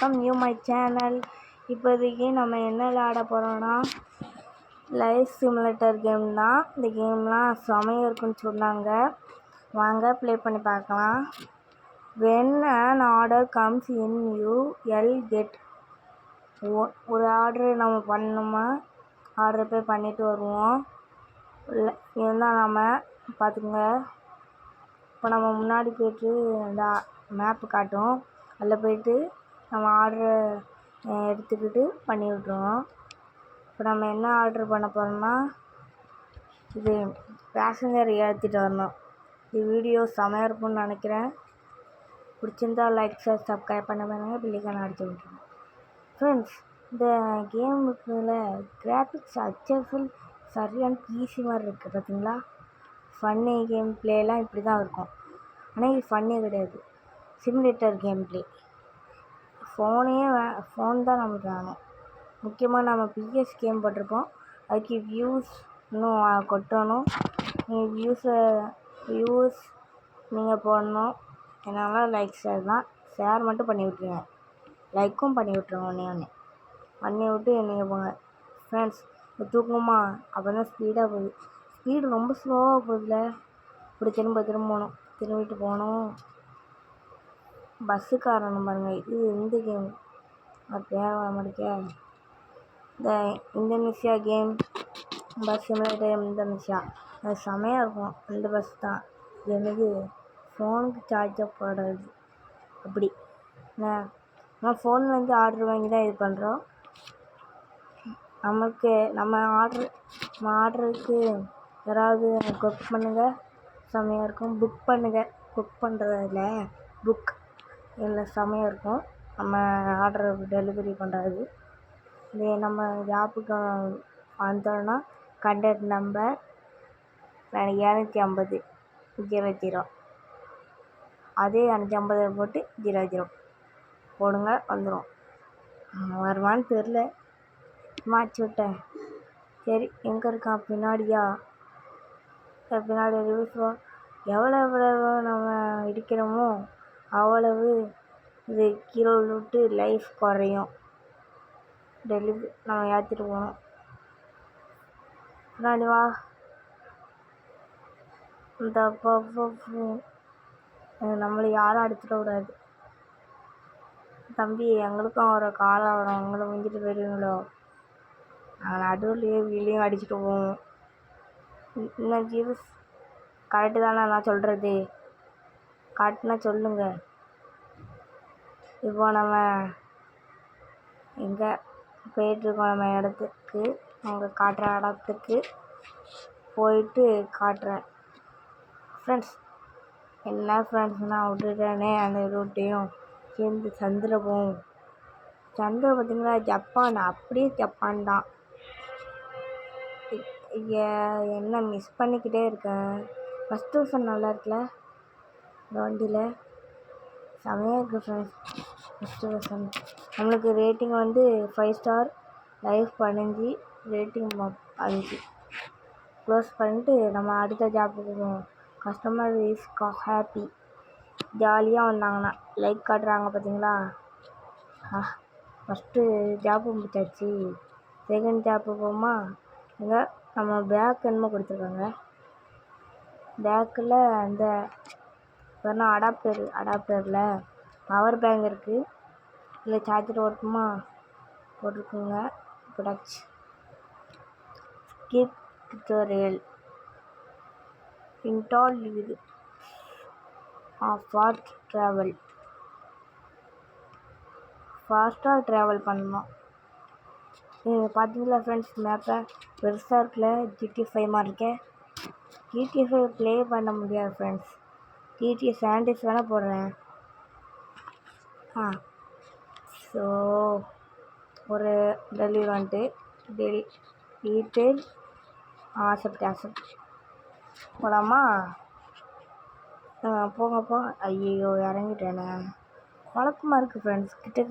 Welcome new my channel. இப்போதைக்கு நம்ம என்ன விளையாட போகிறோன்னா லைஃப் சிமுலேட்டர் கேம் தான். இந்த கேம்லாம் செமையாக இருக்குன்னு சொன்னாங்க. வாங்க ப்ளே பண்ணி பார்க்கலாம். when an order comes in you will get ஒரு ஆர்டரு நம்ம பண்ணணுமா, ஆர்டர் போய் பண்ணிட்டு வருவோம். இதுதான் நம்ம பார்த்துக்குங்க. இப்போ நம்ம முன்னாடி போய்ட்டு இந்த மேப்பு காட்டும், அதில் போய்ட்டு நம்ம ஆர்டரை எடுத்துக்கிட்டு பண்ணி விட்ருவோம். இப்போ நம்ம என்ன ஆர்டர் பண்ண போகிறோம்னா, இது பேசஞ்சர் ஏற்றிட்டு வரணும். இது வீடியோ செமையாக இருக்கும்னு நினைக்கிறேன். பிடிச்சிருந்தா லைக் ஷேர் சப்ஸ்கிரைப் பண்ண பாருங்கள், பில்லிக்கான அடிச்சு விட்ருங்க. ஃப்ரெண்ட்ஸ், இந்த கேமுக்குள்ள கிராஃபிக்ஸ் HFL சரியான ஈஸி மாதிரி இருக்குது பார்த்தீங்களா. ஃபன்னி கேம் பிளேலாம் இப்படி தான் இருக்கும். ஆனால் இது ஃபன்னே கிடையாது, சிமுலேட்டர் கேம் பிளே. ஃபோன் தான் நமக்கு வேணும். முக்கியமாக நம்ம பிஎஸ் கேம் போட்டிருக்கோம், அதுக்கு வியூஸ் இன்னும் கொட்டணும். வியூஸ் நீங்கள் போடணும். என்னால் லைக் ஷேர் தான், ஷேர் மட்டும் பண்ணி விட்ருங்க, லைக்கும் பண்ணி விட்ருங்க. ஒன்று பண்ணி விட்டு நீங்கள் போங்க. ஃப்ரெண்ட்ஸ், இப்போ தூக்கமா அப்போ தான் ஸ்பீடாக போகுது. ஸ்பீடு ரொம்ப ஸ்லோவாக போகுதுல. இப்படி திரும்பிட்டு போகணும். பஸ்ஸுக்காரணும் பாருங்கள். இது இந்த கேம் அது பேர் வர மாட்டேங்க. இந்த Indonesia game bus simulator Indonesia, அது செமையாக இருக்கும். அந்த பஸ் தான் என்னது ஃபோனுக்கு சார்ஜர் போடுறது. அப்படி நம்ம ஃபோன்லேருந்து ஆர்டர் வாங்கி தான் இது பண்ணுறோம். நம்ம ஆர்டருக்கு யாராவது குக் பண்ணுங்கள், செமையாக இருக்கும். புக் பண்ணுங்கள், குக் பண்ணுறதில்ல புக் இல்லை, செமையாக இருக்கும். நம்ம ஆர்டர் டெலிவரி பண்ணுறது. இது நம்ம ஜாப்புக்கு வந்தோன்னா கண்டக்ட் நம்பர் 750 00, அதே 550 போட்டு 00 போடுங்க, வந்துடும். வருவான்னு தெரில, மாற்றி விட்டேன். சரி, எங்கே இருக்கான்? பின்னாடியா? பின்னாடி ரிவ்யூஸ் எவ்வளவு நம்ம இடிக்கிறோமோ அவ்வளவு இது கீழே விட்டு லைஃப் குறையும். டெலிவரி நம்ம ஏற்றிட்டு போகணும். பின்னாடி வா. இந்த நம்மளை யாரும் அடிச்சிட கூடாது. தம்பி, எங்களுக்கும் ஒரு காலம் வரும், அவங்கள முடிஞ்சிட்டு போயிடுவீங்களோ. நாங்கள் நடுவுலையே வீலையும் அடிச்சுட்டு போவோம். இன்னும் ஜீவஸ் கரெக்டு தானே நான் சொல்கிறது? கரெக்டுனா சொல்லுங்கள். இப்போ நம்ம எங்கே போயிட்டுருக்கோம்? நம்ம இடத்துக்கு, அவங்க காட்டுற இடத்துக்கு போயிட்டு காட்டுறேன். ஃப்ரெண்ட்ஸ், என்ன ஃப்ரெண்ட்ஸ், நான் விட்டுட்டேனே அந்த ரூட்டையும் சேர்ந்து சந்தில் போவோம். சந்தில் பார்த்திங்களா, ஜப்பான், அப்படியே ஜப்பான் தான். என்ன மிஸ் பண்ணிக்கிட்டே இருக்கேன். ஃபஸ்ட்டு வருஷன் நல்லா இருக்குல்ல இந்த வண்டியில், செமையாக இருக்குது ஃப்ரெண்ட்ஸ். ஃபஸ்ட்டு வருஷன் நம்மளுக்கு ரேட்டிங் வந்து 5 ஸ்டார், லைஃப் 15, ரேட்டிங் 5. க்ளோஸ் பண்ணிட்டு நம்ம அடுத்த ஜாப்புக்கு போவோம். Customer is happy. ஜாலியாக வந்தாங்கன்னா லைக் காட்டுறாங்க பார்த்தீங்களா. ஃபஸ்ட்டு ஜாப்பு முடிச்சாச்சு. செகண்ட் ஜாப்பு போகுமா? இங்கே நம்ம பேக் என்னமோ கொடுத்துருக்காங்க. பேக்கில் அந்த வேணா அடாப்டரில் பவர் பேங்க் இருக்குது. இல்லை சார்ஜர் ஓட்டுமா போட்டிருக்குங்க. ப்ராடக்ட்ஸ் ஸ்கிப் டுட்டோரியல் இன்டால் இது ஃபாஸ்ட்டாக ட்ராவல் பண்ணணும். பார்த்தீங்களா ஃப்ரெண்ட்ஸ், மேப்பை பெருசாக இருக்குல்ல, GTA 5 மாதிரி இருக்கேன். GTA 5 ப்ளே பண்ண முடியாது ஃப்ரெண்ட்ஸ். GTA சாண்டிஸ் வேணால் போடுறேன். ஸோ ஒரு டெலிவரி வந்துட்டு டீட்டெயில் ஆசப்ட் போடாமா? போங்கப்போ. ஐயோ, இறங்கிட்டேனே. குழப்பமாக இருக்குது ஃப்ரெண்ட்ஸ். கிட்டக்க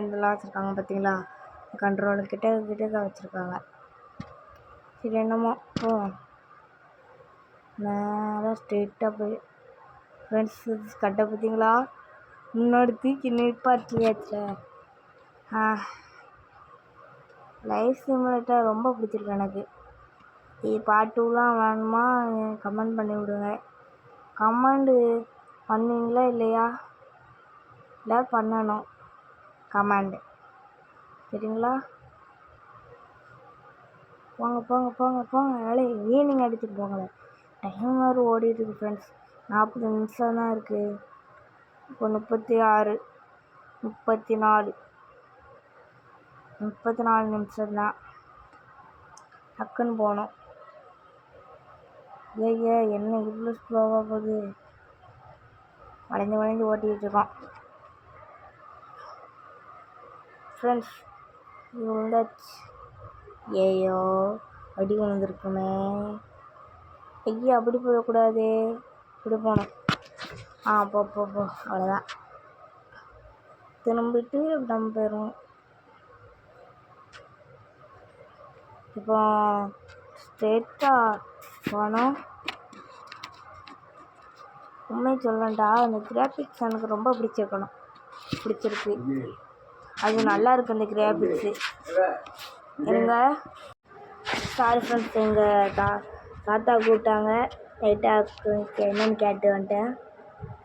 இதெல்லாம் வச்சுருக்காங்க பார்த்தீங்களா, கண்ட்ரோல் கிட்டக்க வச்சுருக்காங்க. சரி, என்னமோ போ, நேராக ஸ்ட்ரெயிட்டாக போய். ஃப்ரெண்ட்ஸ், கட்டை பார்த்தீங்களா, முன்னாடி தூக்கி நிற்பாட்டியாச்சு. லைஃப் சிமுலேட்டர் ரொம்ப பிடிச்சிருக்கு எனக்கு. இது பார்ட் 2லாம் வேணுமா கமெண்ட் பண்ணி விடுங்க. கமெண்டு பண்ணுவீங்களா இல்லையா? இல்லை பண்ணணும் கமெண்டு, சரிங்களா? போங்க போங்க போங்க போங்க வேலையை ஈவினிங் அடிச்சுட்டு போங்களேன். டைம் வேறு ஓடிட்டுருக்கு ஃப்ரெண்ட்ஸ். 40 நிமிஷம் தான் இருக்குது. இப்போ 36, 34 நிமிஷம்தான். டக்குன்னு போகணும். ஐயா என்ன இவ்வளோ ஸ்லோவாக போகுது? வளைஞ்சு ஓட்டிகிட்டு இருக்கோம் ஃப்ரெண்ட்ஸ். இது விழுந்தாச்சு. ஏயோ அடி விழுந்துருக்குமே. ஐயா அப்படி போகக்கூடாது, இப்படி போகணும். போ போ போ அவ்வளோதான். திரும்பிட்டு நம்ம போயிடுவோம். இப்போ ஸ்ட்ரெயிட்டாக போனோம். உண்மை சொல்லண்டா, அந்த கிராஃபிக்ஸ் எனக்கு ரொம்ப பிடிச்சிருக்கு. அது நல்லா இருக்குது அந்த கிராஃபிக்ஸு. இருங்க, சாரி ஃப்ரெண்ட்ஸ், எங்கள் தாத்தா கூப்பிட்டாங்க. லைட்டாக என்னென்னு கேட்டு வந்துட்டேன்.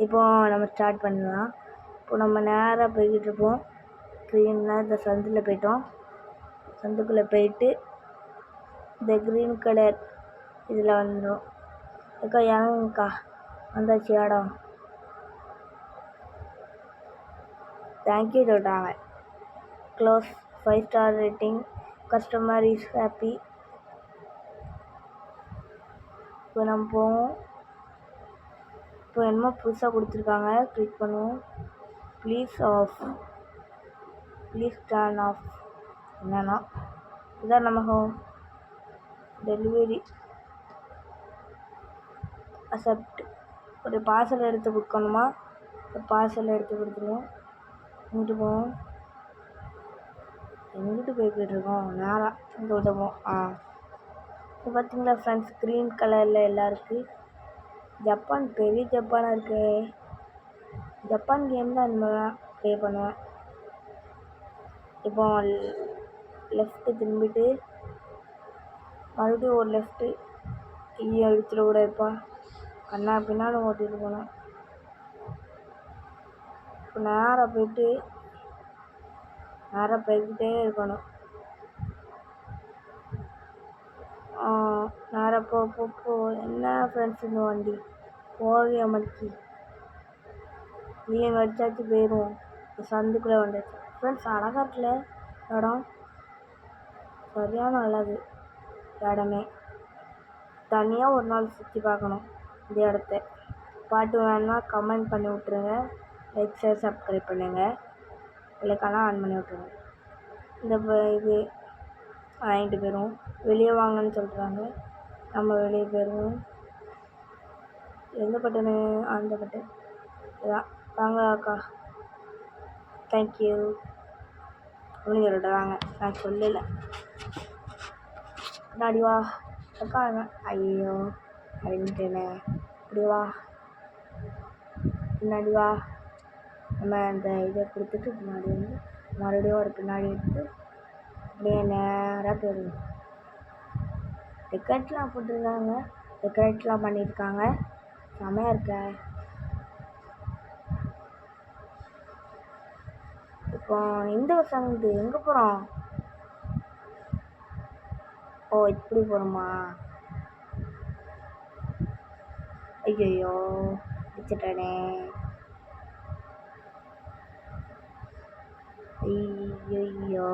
இப்போ நம்ம ஸ்டார்ட் பண்ணலாம். இப்போ நம்ம நேராக போய்கிட்டு இருப்போம். க்ரீனில் இந்த சந்தில் போயிட்டோம். சந்துக்குள்ளே போயிட்டு இந்த க்ரீன் கலர் இதில் வந்துடும். அக்கா இறங்குங்கக்கா, வந்தாச்சு இடம். தேங்க்யூ சொல்லிட்டாங்க. Close, 5 star rating, customer is happy. இப்போ நம்ம போவோம். இப்போ என்னமோ புதுசாக கொடுத்துருக்காங்க, கிளிக் பண்ணுவோம். Please turn of. என்னன்னா இதான் நம்ம ஹோம். Delivery accept. ஒரு பார்சல் எடுத்து கொடுக்கணுமா? ஒரு பார்சல் எடுத்து கொடுத்துருவோம். இங்கிட்டு போவோம். எங்கிட்டு போய்கிட்டு இருக்கோம்? நேராக இங்கே விடுவோம். இப்போ பார்த்தீங்களா ஃப்ரெண்ட்ஸ், க்ரீன் கலரில் எல்லாம் இருக்குது. ஜப்பான், பெரிய ஜப்பானாக இருக்கு. ஜப்பான் கேம் தான் இந்த மாதிரிலாம் ப்ளே பண்ணுவேன். இப்போ லெஃப்ட்டு திரும்பிட்டு மறுபடியும் ஒரு லெஃப்ட்டு. எடுத்துட கூட இருப்பா. கண்ணா பின்னாடி ஓட்டிகிட்டு போனோம். இப்போ நேராக போய்கிட்டே இருக்கணும். நேராக போ. என்ன ஃப்ரெண்ட்ஸ் இந்த வண்டி போகவே மடிக்கு. நீங்கள் அடிச்சாச்சு போயிடுவோம். சந்துக்குள்ளே வந்துடுச்சு ஃப்ரெண்ட்ஸ். அழகாக இருக்குல்ல இடம், சரியான அழகு இடமே. தனியாக ஒரு நாள் சுற்றி பார்க்கணும் இந்த இடத்த. பாட்டு வேணுன்னா கமெண்ட் பண்ணி விட்ருங்க. லைக், ஷேர், சப்ஸ்கிரைப் பண்ணுங்கள். இல்லைக்கான ஆன் பண்ணி விட்ருங்க. இந்த இது வாங்கிட்டு போயிடுவோம். வெளியே வாங்கன்னு சொல்கிறாங்க, நம்ம வெளியே போயிடுவோம். எந்த பட்டனு? அந்த பட்டன் இதான். வாங்க அக்கா, தேங்க்யூ அப்படின்னு சொல்லிட்டு வாங்க. நான் சொல்லலை. பின்னாடி வா அக்கா. ஐயோ அப்படின்ட்டேனே. இப்படி வா, பின்னாடி வா. நம்ம அந்த இதை கொடுத்துட்டு பின்னாடி வந்து மறுபடியும் ஒரு பின்னாடி எடுத்து அப்படியே நேராக போயிடுவோம். டெக்கரேட்லாம் போட்டிருக்காங்க, டெக்கரேட்லாம் பண்ணியிருக்காங்க. செமையாக இருக்க. இப்போ இந்த சங்கு எங்கே போகிறோம்? இப்படி போகிறோமா? ஐயோ வச்சுட்டேனே. ஐயோ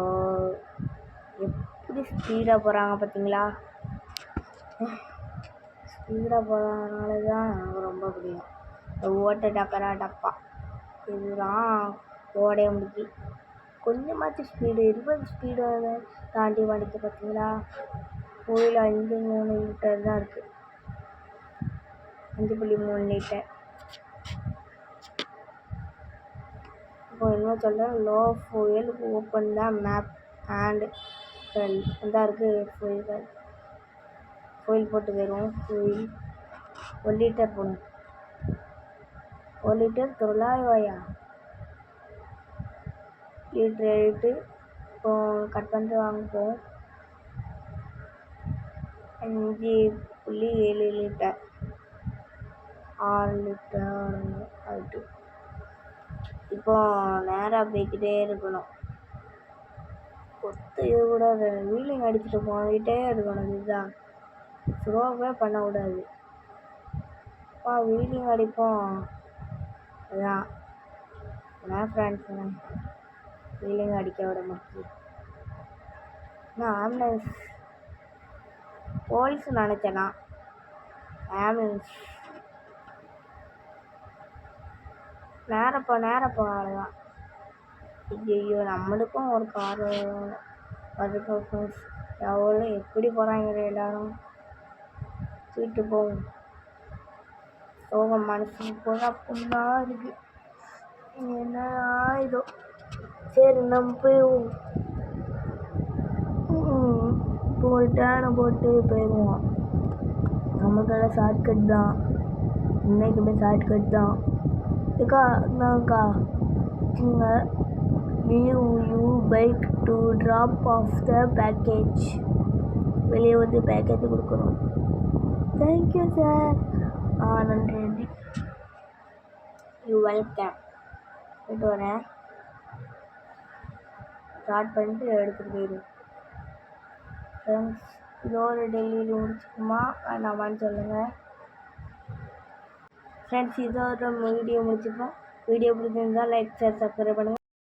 எப்படி ஸ்பீடாக போகிறாங்க பார்த்தீங்களா? ஸ்பீடாக போகிறதுனால தான் எனக்கு ரொம்ப பிடிக்கும். ஓட்ட டப்பா இதுதான் ஓடைய முடிக்கி. கொஞ்சமாச்சும் ஸ்பீடு, 20 ஸ்பீடு தாண்டி வண்டிக்கு பார்த்தீங்களா? கோயில் 5.3 லிட்டர் தான் இருக்குது. 5.3 லிட்டர். இப்போ என்ன சொல்கிறேன், low fuel, open the map and தான் இருக்குது. ஃபியூயல் போட்டு போயிடுவோம். ஃபியூயல் 1 லிட்டர் போடணும். 1 லிட்டர் 900 ரூபாயா? லிட்டர் எழுதிட்டு இப்போ கட் பண்ணிட்டு வாங்கிப்போம். 5.7 லிட்டர் 6 லிட்டர் ஆகிட்டு இப்போ நேராக போய்கிட்டே இருக்கணும். இது கூட வீலிங் அடிச்சுட்டு போயிட்டே இருக்கணும். இதுதான் ஸ்லோவே பண்ணக்கூடாது. வீலிங் அடிப்போம். அதுதான் நான் ஃப்ரெண்ட்ஸுங்க வீலிங் அடிக்க விட முடியும். நான் ஆம்புலன்ஸ் போலீஸ் நினச்சேனா ஆம்புலன்ஸ் நேரப்போ அவ்வளோதான். ஐயோ நம்மளுக்கும் ஒரு கார் அதுக்கு ஃப்ரெண்ட்ஸ் எவ்வளோ எப்படி போகிறாங்க எல்லாரும் தூக்கிட்டு போகும். சோகம் மனசு போக புண்ணா இருக்கு. என்ன இதோ சரி நம்ம போய் டேனை போட்டு போயிடுவோம். நமக்கெல்லாம் ஷார்ட்கட் தான், இன்னைக்குமே ஷார்ட்கட் தான். நான்க்கா you bike to drop off the package. வெளியே வந்து பேக்கேஜ் கொடுக்கணும். Thank you sir. நன்றி. You welcome. போய்ட்டு வரேன். ஸ்டார்ட் பண்ணிட்டு எடுத்துகிட்டு போயிடும். ஃப்ரெண்ட்ஸ் இதோட டெய்லி முடிச்சுக்குமா வேண்டாமான்னு சொல்லுங்கள். ஃப்ரெண்ட்ஸ் இதோட வீடியோ முடிச்சுப்போம். வீடியோ பிடிச்சிருந்தால் லைக் ஷேர் சப்ஸ்கிரைப் பண்ணுங்கள்.